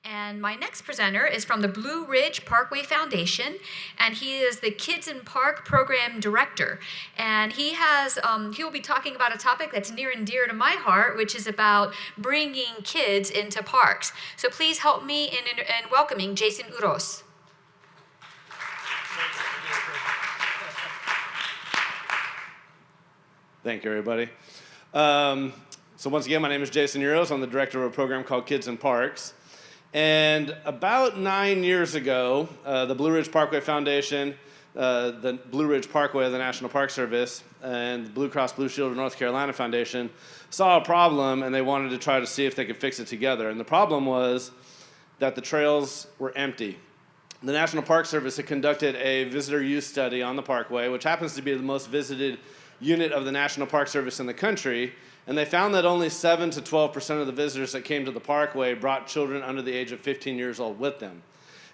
And my next presenter is from the Blue Ridge Parkway Foundation, and he is the Kids in Park Program Director. And he will be talking about a topic that's near and dear to my heart, which is about bringing kids into parks. So please help me in welcoming Jason Urroz. Thank you, everybody. So once again, my name is Jason Urroz. I'm the director of a program called Kids in Parks. And about 9 years ago, the Blue Ridge Parkway Foundation, the Blue Ridge Parkway of the National Park Service, and the Blue Cross Blue Shield of North Carolina Foundation saw a problem, and they wanted to try to see if they could fix it together. And the problem was that the trails were empty. The National Park Service had conducted a visitor use study on the Parkway, which happens to be the most visited unit of the National Park Service in the country, and they found that only 7 to 12% of the visitors that came to the Parkway brought children under the age of 15 years old with them.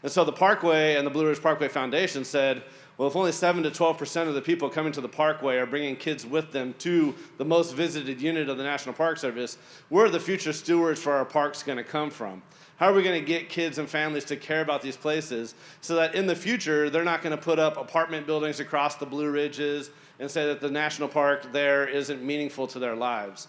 And so the Parkway and the Blue Ridge Parkway Foundation said, well, if only 7 to 12% of the people coming to the Parkway are bringing kids with them to the most visited unit of the National Park Service, where are the future stewards for our parks going to come from? How are we going to get kids and families to care about these places so that in the future they're not going to put up apartment buildings across the Blue Ridges and say that the national park there isn't meaningful to their lives?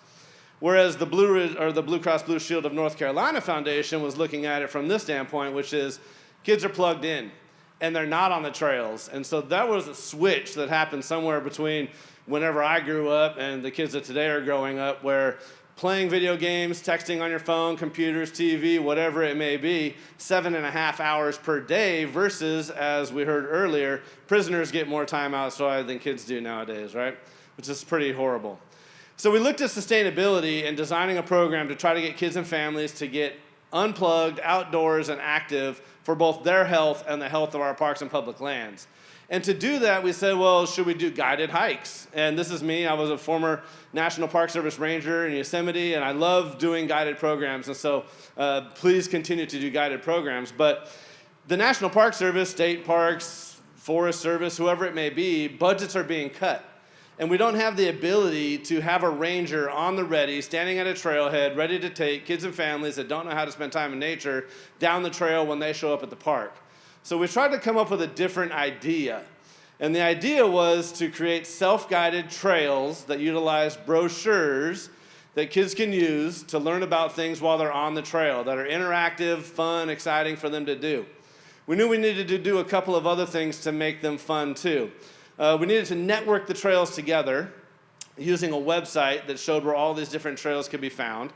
Whereas the Blue Cross Blue Shield of North Carolina Foundation was looking at it from this standpoint, which is kids are plugged in and they're not on the trails. And so that was a switch that happened somewhere between whenever I grew up and the kids that today are growing up, where playing video games, texting on your phone, computers, TV, whatever it may be, 7.5 hours per day versus, as we heard earlier, prisoners get more time outside than kids do nowadays, right? Which is pretty horrible. So we looked at sustainability and designing a program to try to get kids and families to get unplugged, outdoors, and active for both their health and the health of our parks and public lands. And to do that, we said, well, should we do guided hikes? And this is me. I was a former National Park Service ranger in Yosemite, and I love doing guided programs. And so please continue to do guided programs. But the National Park Service, state parks, Forest Service, whoever it may be, budgets are being cut. And we don't have the ability to have a ranger on the ready, standing at a trailhead, ready to take kids and families that don't know how to spend time in nature down the trail when they show up at the park. So we tried to come up with a different idea. And the idea was to create self-guided trails that utilize brochures that kids can use to learn about things while they're on the trail, that are interactive, fun, exciting for them to do. We knew we needed to do a couple of other things to make them fun too. We needed to network the trails together using a website that showed where all these different trails could be found.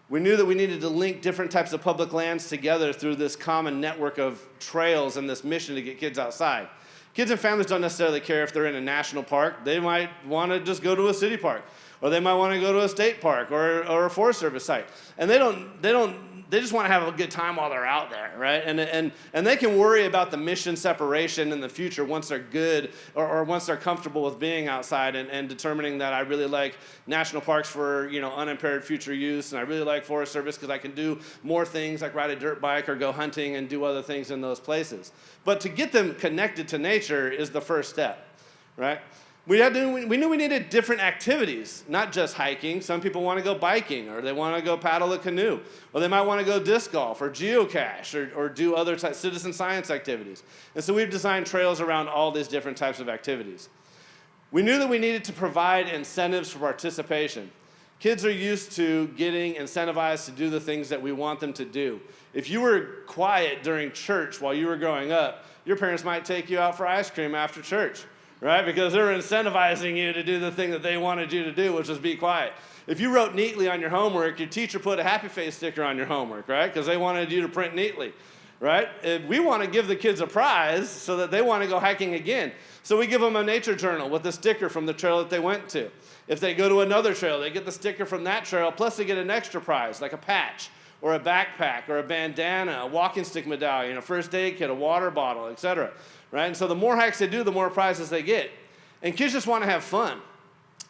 We knew that we needed to link different types of public lands together through this common network of trails and this mission to get kids outside. Kids and families don't necessarily care if they're in a national park. They might want to just go to a city park, or they might want to go to a state park or a Forest Service site. And they just want to have a good time while they're out there, right? And they can worry about the mission separation in the future once they're good or once they're comfortable with being outside and determining that I really like national parks for unimpaired future use, and I really like Forest Service because I can do more things like ride a dirt bike or go hunting and do other things in those places. But to get them connected to nature is the first step, right? We knew we needed different activities, not just hiking. Some people want to go biking, or they want to go paddle a canoe, or they might want to go disc golf or geocache or do other citizen science activities. And so we've designed trails around all these different types of activities. We knew that we needed to provide incentives for participation. Kids are used to getting incentivized to do the things that we want them to do. If you were quiet during church while you were growing up, your parents might take you out for ice cream after church, right? Because they're incentivizing you to do the thing that they wanted you to do, which was be quiet. If you wrote neatly on your homework, your teacher put a happy face sticker on your homework, right? Because they wanted you to print neatly, right? We want to give the kids a prize so that they want to go hiking again. So we give them a nature journal with a sticker from the trail that they went to. If they go to another trail, they get the sticker from that trail, plus they get an extra prize, like a patch or a backpack or a bandana, a walking stick medallion, a first aid kit, a water bottle, etc. Right? And so the more hikes they do, the more prizes they get. And kids just want to have fun.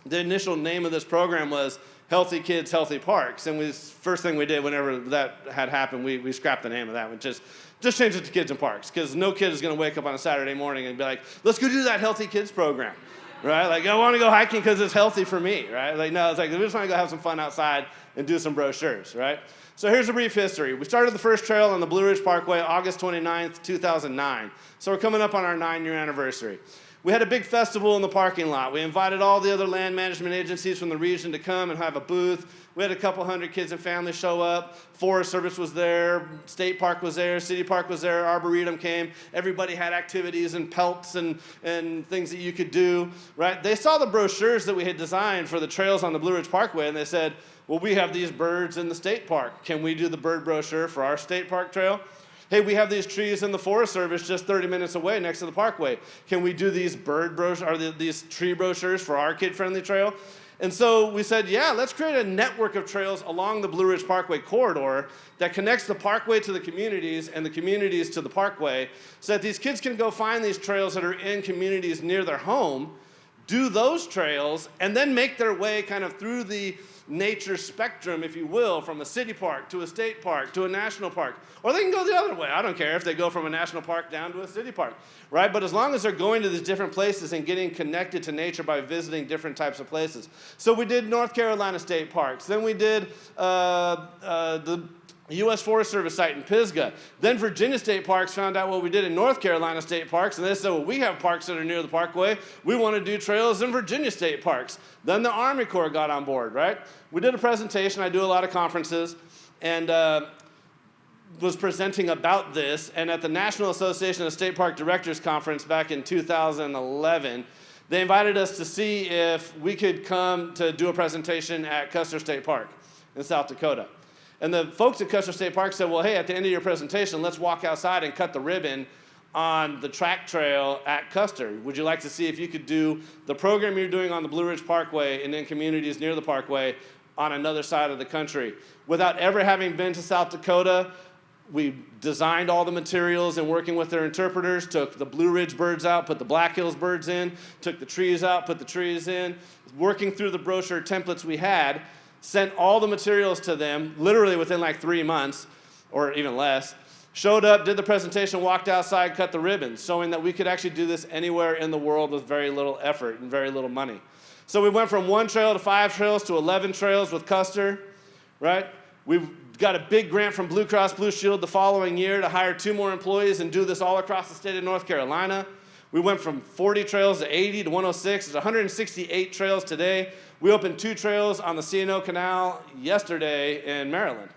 The initial name of this program was Healthy Kids, Healthy Parks. And first thing we did whenever that had happened, we scrapped the name of that. We just changed it to Kids in Parks, because no kid is going to wake up on a Saturday morning and be like, let's go do that Healthy Kids program. right? Like, I want to go hiking because it's healthy for me, right? Like, no, it's like, we just want to go have some fun outside and do some brochures, right? So here's a brief history. We started the first trail on the Blue Ridge Parkway August 29th, 2009. So we're coming up on our 9-year anniversary. We had a big festival in the parking lot. We invited all the other land management agencies from the region to come and have a booth. We had a couple hundred kids and families show up. Forest Service was there, State Park was there, City Park was there, Arboretum came. Everybody had activities and pelts and things that you could do, right? They saw the brochures that we had designed for the trails on the Blue Ridge Parkway, and they said, well, we have these birds in the state park. Can we do the bird brochure for our state park trail? Hey, we have these trees in the Forest Service just 30 minutes away next to the parkway. Can we do these bird brochures, or these tree brochures for our kid-friendly trail? And so we said, yeah, let's create a network of trails along the Blue Ridge Parkway corridor that connects the parkway to the communities and the communities to the parkway so that these kids can go find these trails that are in communities near their home, do those trails, and then make their way kind of through the nature spectrum, if you will, from a city park to a state park to a national park. Or they can go the other way. I don't care if they go from a national park down to a city park, right? But as long as they're going to these different places and getting connected to nature by visiting different types of places. So we did North Carolina state parks. Then we did the U.S. Forest Service site in Pisgah. Then Virginia State Parks found out what we did in North Carolina State Parks, and they said, well, we have parks that are near the parkway. We want to do trails in Virginia State Parks. Then the Army Corps got on board, right? We did a presentation. I do a lot of conferences, and was presenting about this. And at the National Association of State Park Directors Conference back in 2011, they invited us to see if we could come to do a presentation at Custer State Park in South Dakota. And the folks at Custer State Park said, well, hey, at the end of your presentation, let's walk outside and cut the ribbon on the track trail at Custer. Would you like to see if you could do the program you're doing on the Blue Ridge Parkway and in communities near the parkway on another side of the country? Without ever having been to South Dakota, we designed all the materials and working with their interpreters, took the Blue Ridge birds out, put the Black Hills birds in, took the trees out, put the trees in, working through the brochure templates we had, sent all the materials to them, literally within like 3 months, or even less, showed up, did the presentation, walked outside, cut the ribbons, showing that we could actually do this anywhere in the world with very little effort and very little money. So we went from 1 trail to 5 trails to 11 trails with Custer, right? We got a big grant from Blue Cross Blue Shield the following year to hire 2 more employees and do this all across the state of North Carolina. We went from 40 trails to 80 to 106. There's 168 trails today. We opened 2 trails on the C&O Canal yesterday in Maryland.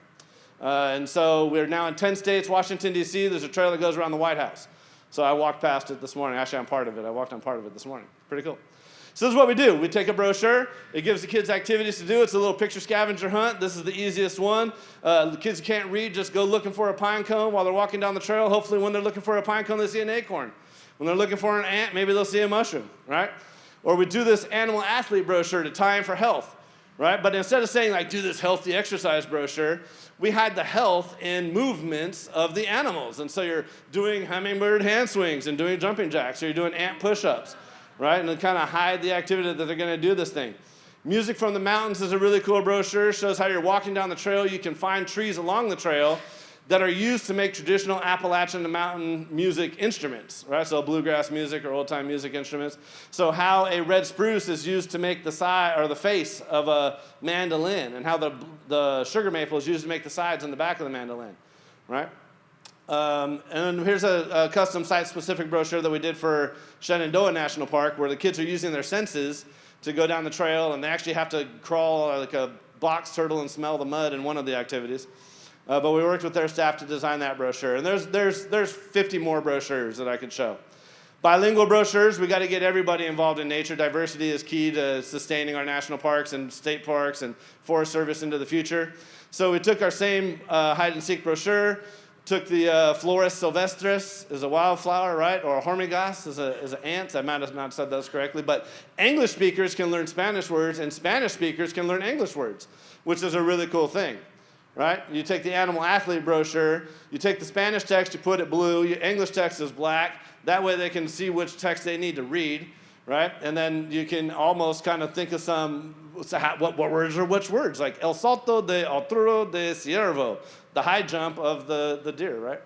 And so we're now in 10 states, Washington, D.C. There's a trail that goes around the White House. So I walked past it this morning. Actually, I'm part of it. I walked on part of it this morning. Pretty cool. So this is what we do. We take a brochure. It gives the kids activities to do. It's a little picture scavenger hunt. This is the easiest one. The kids who can't read just go looking for a pine cone while they're walking down the trail. Hopefully when they're looking for a pine cone, they see an acorn. When they're looking for an ant, maybe they'll see a mushroom, right? Or we do this animal athlete brochure to tie in for health, right? But instead of saying, like, do this healthy exercise brochure, we hide the health in movements of the animals. And so you're doing hummingbird hand swings and doing jumping jacks, or you're doing ant push-ups, right? And then kind of hide the activity that they're going to do this thing. Music from the Mountains is a really cool brochure. Shows how you're walking down the trail. You can find trees along the trail that are used to make traditional Appalachian mountain music instruments, right? So bluegrass music or old-time music instruments. So how a red spruce is used to make the side or the face of a mandolin, and how the sugar maple is used to make the sides and the back of the mandolin, right? And here's a custom site-specific brochure that we did for Shenandoah National Park, where the kids are using their senses to go down the trail, and they actually have to crawl like a box turtle and smell the mud in one of the activities. But we worked with their staff to design that brochure. And there's 50 more brochures that I could show. Bilingual brochures, we got to get everybody involved in nature. Diversity is key to sustaining our national parks and state parks and Forest Service into the future. So we took our same hide and seek brochure, took the Florus sylvestris, is a wildflower, right? Or a hormigas is an ant. I might have not said those correctly. But English speakers can learn Spanish words, and Spanish speakers can learn English words, which is a really cool thing. Right? You take the animal athlete brochure, you take the Spanish text, you put it blue, your English text is black. That way they can see which text they need to read, right? And then you can almost kind of think of what words are which words, like el salto de altura de ciervo, the high jump of the deer, right?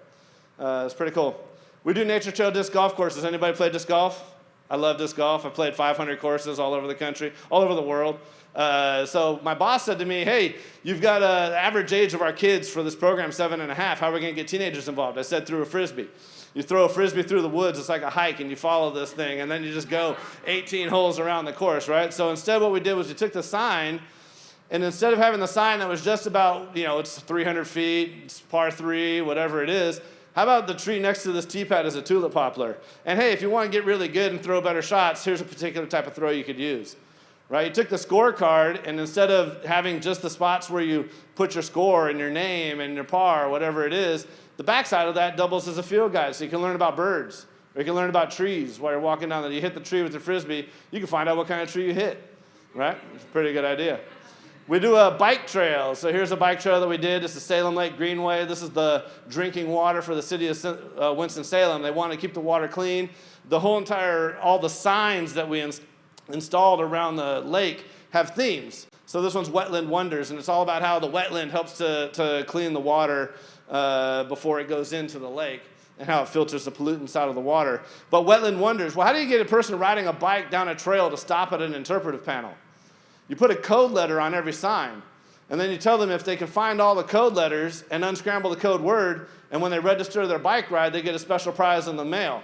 It's pretty cool. We do nature trail disc golf courses. Anybody play disc golf? I love disc golf. I played 500 courses all over the country, all over the world. So my boss said to me, hey, you've got the average age of our kids for this program, 7.5. How are we going to get teenagers involved? I said, through a Frisbee. You throw a Frisbee through the woods, it's like a hike, and you follow this thing, and then you just go 18 holes around the course, right? So instead what we did was we took the sign, and instead of having the sign that was just about, it's 300 feet, it's par 3, whatever it is, how about the tree next to this tee pad is a tulip poplar? And hey, if you want to get really good and throw better shots, here's a particular type of throw you could use. Right? You took the scorecard, and instead of having just the spots where you put your score and your name and your par, whatever it is, the backside of that doubles as a field guide. So you can learn about birds, or you can learn about trees while you're walking down there. You hit the tree with the Frisbee, you can find out what kind of tree you hit. Right? It's a pretty good idea. We do a bike trail. So here's a bike trail that we did. It's the Salem Lake Greenway. This is the drinking water for the city of Winston-Salem. They want to keep the water clean. All the signs that we installed around the lake have themes. So this one's Wetland Wonders, and it's all about how the wetland helps to clean the water before it goes into the lake, and how it filters the pollutants out of the water. But Wetland Wonders, well, how do you get a person riding a bike down a trail to stop at an interpretive panel? You put a code letter on every sign, and then you tell them if they can find all the code letters and unscramble the code word, and when they register their bike ride, they get a special prize in the mail,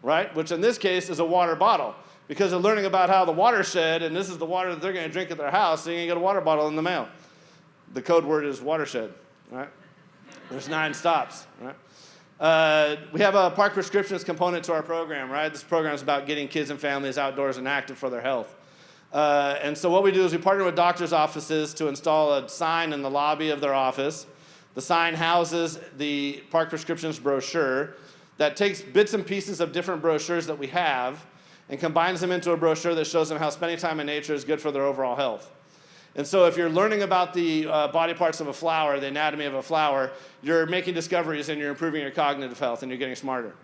right? Which in this case is a water bottle. Because they're learning about how the watershed, and this is the water that they're going to drink at their house, so you're going to get a water bottle in the mail. The code word is watershed, right? There's 9 stops, right? We have a park prescriptions component to our program, right? This program is about getting kids and families outdoors and active for their health. And so what we do is we partner with doctors' offices to install a sign in the lobby of their office. The sign houses the park prescriptions brochure that takes bits and pieces of different brochures that we have and combines them into a brochure that shows them how spending time in nature is good for their overall health. And so if you're learning about the body parts of a flower, the anatomy of a flower, you're making discoveries and you're improving your cognitive health and you're getting smarter.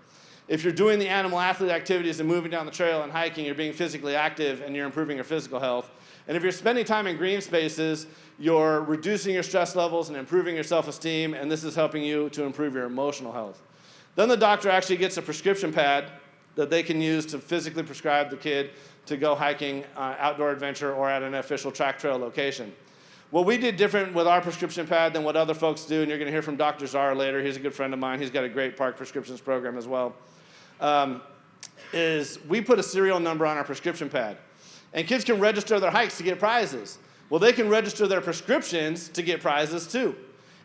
If you're doing the animal athlete activities and moving down the trail and hiking, you're being physically active and you're improving your physical health. And if you're spending time in green spaces, you're reducing your stress levels and improving your self-esteem, and this is helping you to improve your emotional health. Then the doctor actually gets a prescription pad that they can use to physically prescribe the kid to go hiking, outdoor adventure, or at an official track trail location. What we did different with our prescription pad than what other folks do, and you're going to hear from Dr. Czar later. He's a good friend of mine. He's got a great park prescriptions program as well, is we put a serial number on our prescription pad. And kids can register their hikes to get prizes. Well, they can register their prescriptions to get prizes too.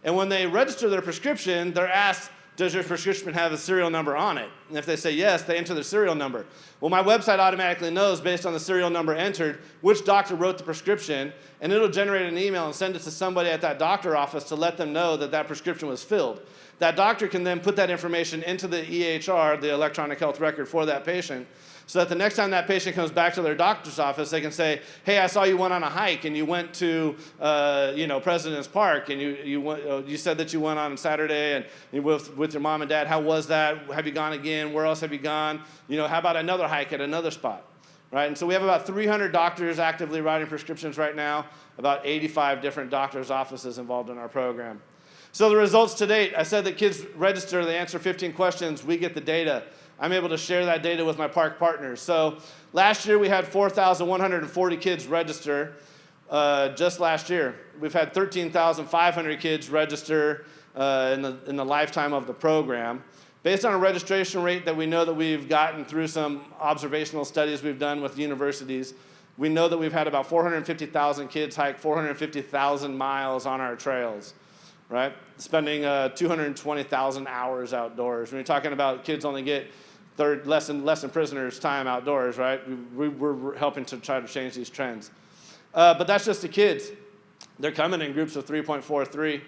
And when they register their prescription, they're asked, does your prescription have a serial number on it? And if they say yes, they enter the serial number. Well, my website automatically knows, based on the serial number entered, which doctor wrote the prescription, and it'll generate an email and send it to somebody at that doctor office to let them know that that prescription was filled. That doctor can then put that information into the EHR, the electronic health record for that patient, so that the next time that patient comes back to their doctor's office, they can say, hey, I saw you went on a hike and you went to President's Park, and you said that you went on Saturday and you with your mom and dad. How was that? Have you gone again? Where else have you gone? How about another hike at another spot? Right? And so we have about 300 doctors actively writing prescriptions right now, about 85 different doctors' offices involved in our program. So the results to date, I said that kids register, they answer 15 questions, we get the data. I'm able to share that data with my park partners. So last year we had 4,140 kids register just last year. We've had 13,500 kids register in the lifetime of the program. Based on a registration rate that we know that we've gotten through some observational studies we've done with universities, we know that we've had about 450,000 kids hike 450,000 miles on our trails, right? Spending 220,000 hours outdoors. When you're talking about kids only get less than prisoners' time outdoors, right? We're helping to try to change these trends. But that's just the kids. They're coming in groups of 3.43.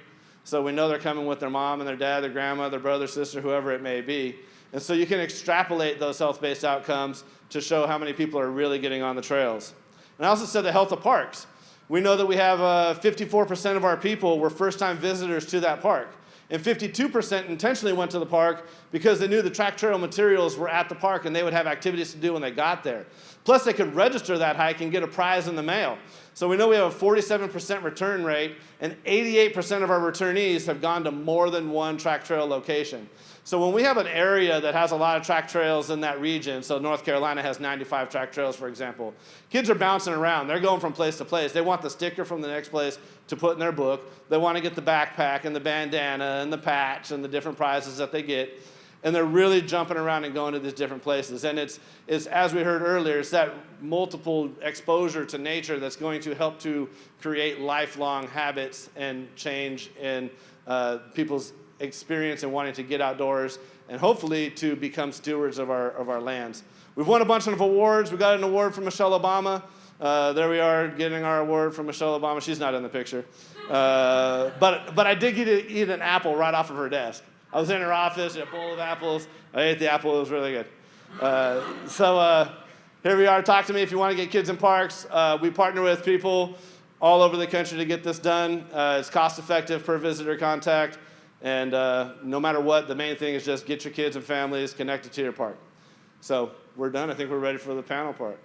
So we know they're coming with their mom and their dad, their grandma, their brother, sister, whoever it may be. And so you can extrapolate those health-based outcomes to show how many people are really getting on the trails. And I also said the health of parks. We know that we have 54% of our people were first-time visitors to that park. And 52% intentionally went to the park because they knew the track trail materials were at the park and they would have activities to do when they got there. Plus, they could register that hike and get a prize in the mail. So we know we have a 47% return rate, and 88% of our returnees have gone to more than one track trail location. So when we have an area that has a lot of track trails in that region, so North Carolina has 95 track trails, for example, kids are bouncing around. They're going from place to place. They want the sticker from the next place to put in their book. They want to get the backpack and the bandana and the patch and the different prizes that they get. And they're really jumping around and going to these different places. And it's as we heard earlier, it's that multiple exposure to nature that's going to help to create lifelong habits and change in people's experience and wanting to get outdoors and hopefully to become stewards of our lands. We've won a bunch of awards. We got an award from Michelle Obama. There we are getting our award from Michelle Obama. She's not in the picture. But I did get to eat an apple right off of her desk. I was in her office, a bowl of apples. I ate the apple. It was really good. So here we are. Talk to me if you want to get kids in parks. We partner with people all over the country to get this done. It's cost effective per visitor contact. And no matter what, the main thing is just get your kids and families connected to your park. So we're done. I think we're ready for the panel part.